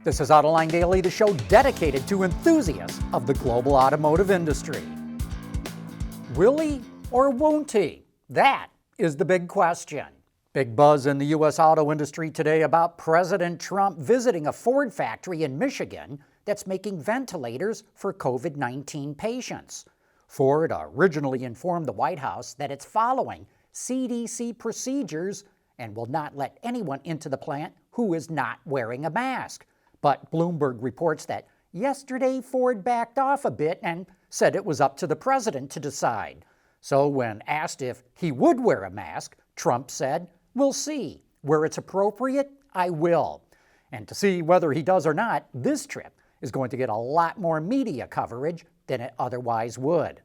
This is Autoline Daily, the show dedicated to enthusiasts of the global automotive industry. Will he or won't he? That is the big question. Big buzz in the U.S. auto industry today about President Trump visiting a Ford factory in Michigan that's making ventilators for COVID-19 patients. Ford originally informed the White House that it's following CDC procedures and will not let anyone into the plant who is not wearing a mask. But Bloomberg reports that yesterday Ford backed off a bit and said it was up to the president to decide. So when asked if he would wear a mask, Trump said, "We'll see. Where it's appropriate, I will." And to see whether he does or not, this trip is going to get a lot more media coverage than it otherwise would.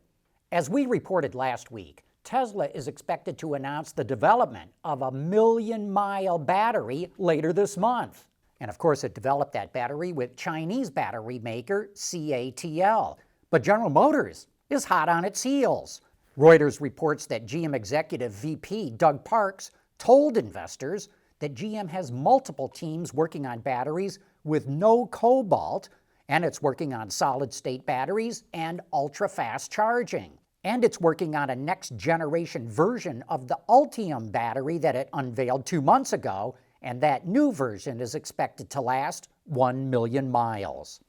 As we reported last week, Tesla is expected to announce the development of a million-mile battery later this month. And of course, it developed that battery with Chinese battery maker CATL. But General Motors is hot on its heels. Reuters reports that GM executive VP Doug Parks told investors that GM has multiple teams working on batteries with no cobalt, and it's working on solid-state batteries and ultra-fast charging. And it's working on a next-generation version of the Ultium battery that it unveiled 2 months ago, and that new version is expected to last 1 million miles.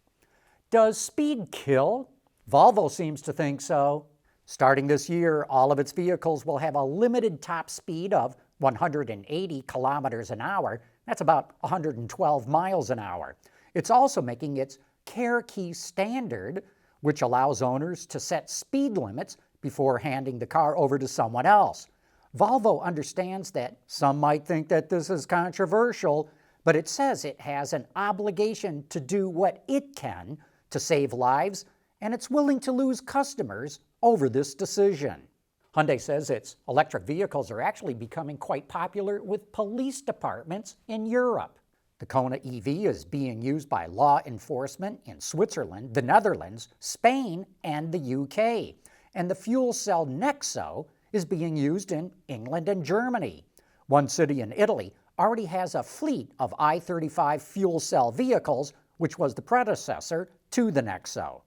Does speed kill? Volvo seems to think so. Starting this year, all of its vehicles will have a limited top speed of 180 kilometers an hour. That's about 112 miles an hour. It's also making its Care Key standard, which allows owners to set speed limits before handing the car over to someone else. Volvo understands that some might think that this is controversial, but it says it has an obligation to do what it can to save lives, and it's willing to lose customers over this decision. Hyundai says its electric vehicles are actually becoming quite popular with police departments in Europe. The Kona EV is being used by law enforcement in Switzerland, the Netherlands, Spain, and the UK. And the fuel cell Nexo is being used in England and Germany. One city in Italy already has a fleet of I-35 fuel cell vehicles, which was the predecessor to the Nexo.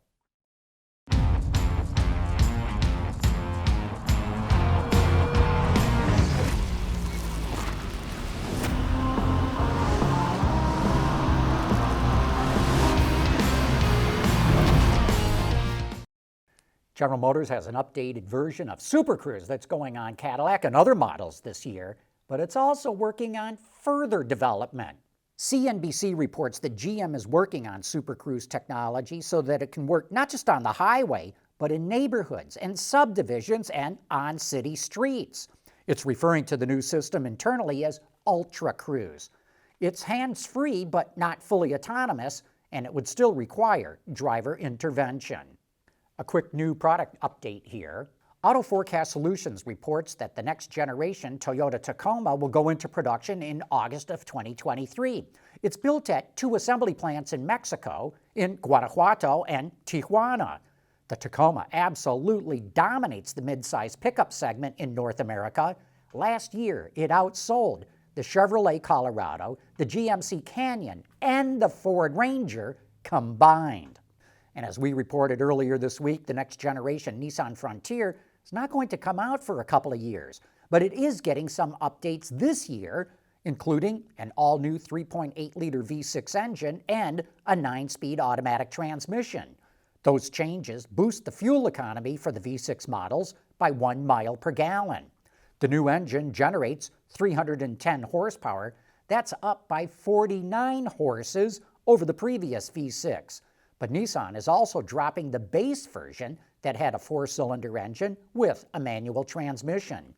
General Motors has an updated version of Super Cruise that's going on Cadillac and other models this year, but it's also working on further development. CNBC reports that GM is working on Super Cruise technology so that it can work not just on the highway, but in neighborhoods and subdivisions and on city streets. It's referring to the new system internally as Ultra Cruise. It's hands-free but not fully autonomous, and it would still require driver intervention. A quick new product update here. Auto Forecast Solutions reports that the next generation Toyota Tacoma will go into production in August of 2023. It's built at 2 assembly plants in Mexico, in Guanajuato and Tijuana. The Tacoma absolutely dominates the midsize pickup segment in North America. Last year, it outsold the Chevrolet Colorado, the GMC Canyon, and the Ford Ranger combined. And as we reported earlier this week, the next generation Nissan Frontier is not going to come out for a couple of years, but it is getting some updates this year, including an all-new 3.8-liter V6 engine and a 9-speed automatic transmission. Those changes boost the fuel economy for the V6 models by 1 mile per gallon. The new engine generates 310 horsepower. That's up by 49 horses over the previous V6. But Nissan is also dropping the base version that had a 4-cylinder engine with a manual transmission.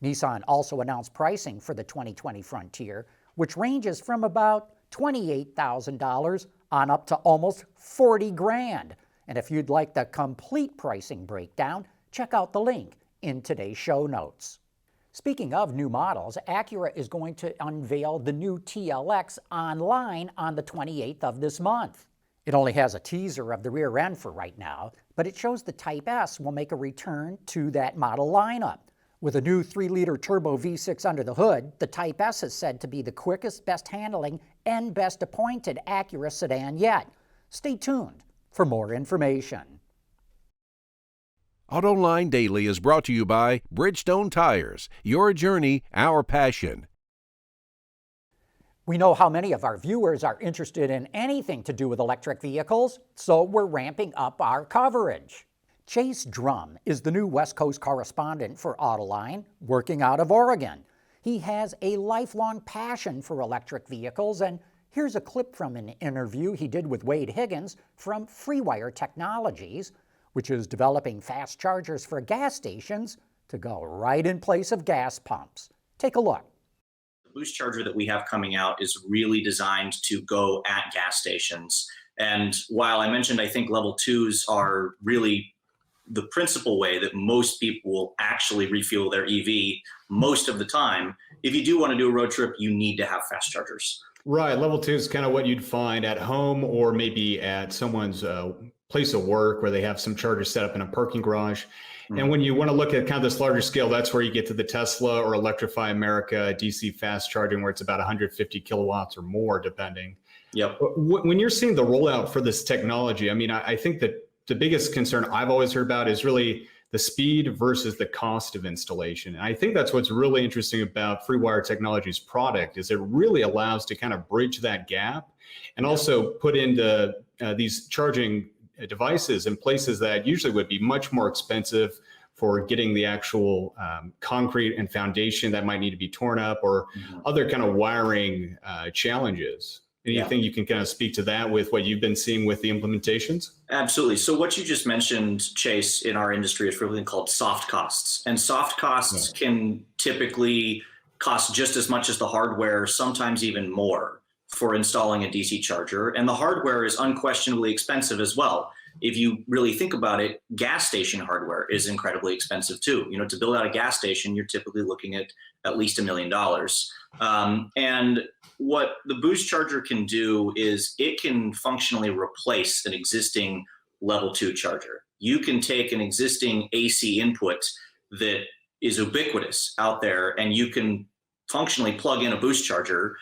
Nissan also announced pricing for the 2020 Frontier, which ranges from about $28,000 on up to almost $40,000. And if you'd like the complete pricing breakdown, check out the link in today's show notes. Speaking of new models, Acura is going to unveil the new TLX online on the 28th of this month. It only has a teaser of the rear end for right now, but it shows the Type S will make a return to that model lineup. With a new 3-liter turbo V6 under the hood, the Type S is said to be the quickest, best handling, and best appointed Acura sedan yet. Stay tuned for more information. Autoline Daily is brought to you by Bridgestone Tires. Your journey, our passion. We know how many of our viewers are interested in anything to do with electric vehicles, so we're ramping up our coverage. Chase Drum is the new West Coast correspondent for Autoline, working out of Oregon. He has a lifelong passion for electric vehicles, and here's a clip from an interview he did with Wade Higgins from FreeWire Technologies, which is developing fast chargers for gas stations to go right in place of gas pumps. Take a look. The boost charger that we have coming out is really designed to go at gas stations. And while I mentioned I think level 2s are really the principal way that most people will actually refuel their EV most of the time, if you do want to do a road trip, you need to have fast chargers. Right. Level 2 is kind of what you'd find at home or maybe at someone's place of work where they have some chargers set up in a parking garage. And when you want to look at kind of this larger scale, that's where you get to the Tesla or Electrify America DC fast charging, where it's about 150 kilowatts or more, depending. Yep. When you're seeing the rollout for this technology, I mean, I think that the biggest concern I've always heard about is really the speed versus the cost of installation. And I think that's what's really interesting about FreeWire Technologies' product is it really allows to kind of bridge that gap and also put into these charging devices in places that usually would be much more expensive for getting the actual concrete and foundation that might need to be torn up or other kind of wiring challenges. Anything you can kind of speak to that with what you've been seeing with the implementations? Absolutely. So what you just mentioned, Chase, in our industry is something called soft costs. And soft costs can typically cost just as much as the hardware, sometimes even more, for installing a DC charger. And the hardware is unquestionably expensive as well. If you really think about it, gas station hardware is incredibly expensive too. You know, to build out a gas station, you're typically looking at least $1 million. And what the boost charger can do is it can functionally replace an existing level 2 charger. You can take an existing AC input that is ubiquitous out there, and you can functionally plug in a boost charger,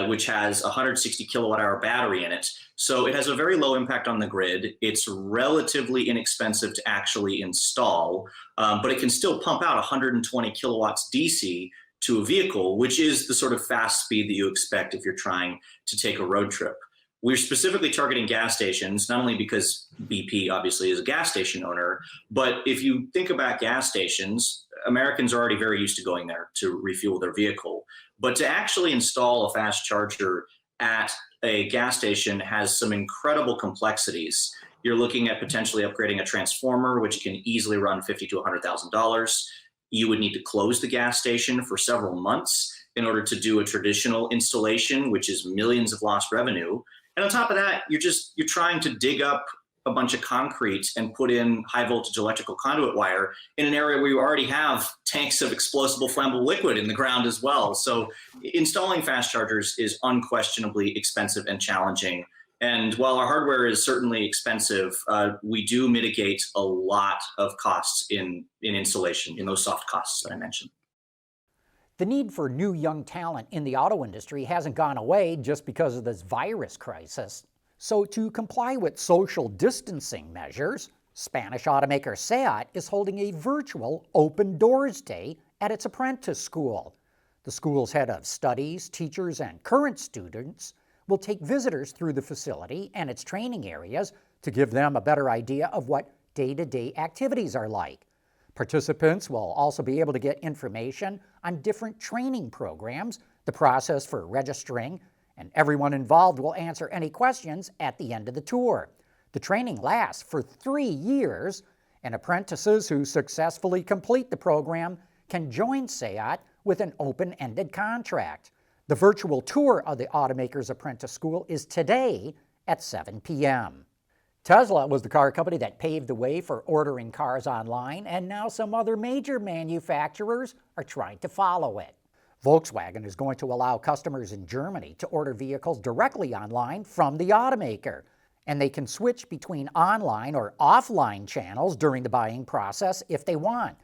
which has a 160 kilowatt hour battery in it. So it has a very low impact on the grid. It's relatively inexpensive to actually install, but it can still pump out 120 kilowatts DC to a vehicle, which is the sort of fast speed that you expect if you're trying to take a road trip. We're specifically targeting gas stations, not only because BP obviously is a gas station owner, but if you think about gas stations, Americans are already very used to going there to refuel their vehicle. But to actually install a fast charger at a gas station has some incredible complexities. You're looking at potentially upgrading a transformer, which can easily run $50,000 to $100,000. You would need to close the gas station for several months in order to do a traditional installation, which is millions of lost revenue. And on top of that, you're trying to dig up a bunch of concrete and put in high voltage electrical conduit wire in an area where you already have tanks of explosible flammable liquid in the ground as well. So installing fast chargers is unquestionably expensive and challenging. And while our hardware is certainly expensive, we do mitigate a lot of costs in installation, in those soft costs that I mentioned. The need for new young talent in the auto industry hasn't gone away just because of this virus crisis. So to comply with social distancing measures, Spanish automaker SEAT is holding a virtual Open Doors Day at its Apprentice school. The school's head of studies, teachers, and current students will take visitors through the facility and its training areas to give them a better idea of what day-to-day activities are like. Participants will also be able to get information on different training programs, the process for registering, and everyone involved will answer any questions at the end of the tour. The training lasts for 3 years, and apprentices who successfully complete the program can join SEAT with an open-ended contract. The virtual tour of the Automaker's Apprentice School is today at 7 p.m. Tesla was the car company that paved the way for ordering cars online, and now some other major manufacturers are trying to follow it. Volkswagen is going to allow customers in Germany to order vehicles directly online from the automaker, and they can switch between online or offline channels during the buying process if they want.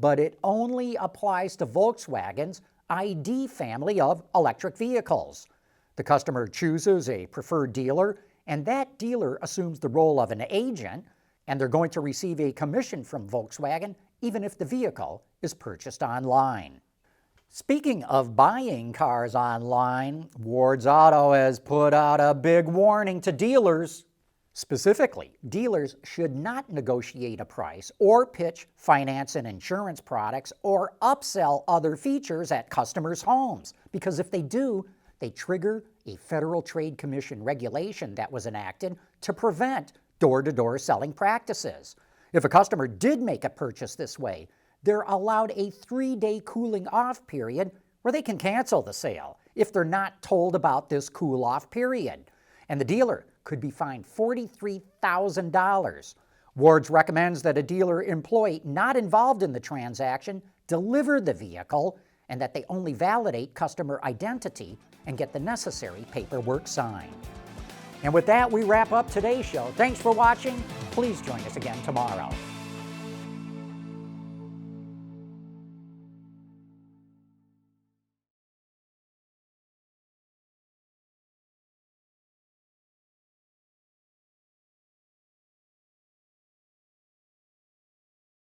but it only applies to Volkswagen's ID family of electric vehicles. The customer chooses a preferred dealer, and that dealer assumes the role of an agent, and they're going to receive a commission from Volkswagen even if the vehicle is purchased online. Speaking of buying cars online, Ward's Auto has put out a big warning to dealers. Specifically, dealers should not negotiate a price or pitch finance and insurance products or upsell other features at customers' homes, because if they do, they trigger a Federal Trade Commission regulation that was enacted to prevent door-to-door selling practices. If a customer did make a purchase this way, they're allowed a 3-day cooling off period where they can cancel the sale if they're not told about this cool off period. And the dealer could be fined $43,000. Ward's recommends that a dealer employee not involved in the transaction deliver the vehicle and that they only validate customer identity and get the necessary paperwork signed. And with that, we wrap up today's show. Thanks for watching. Please join us again tomorrow.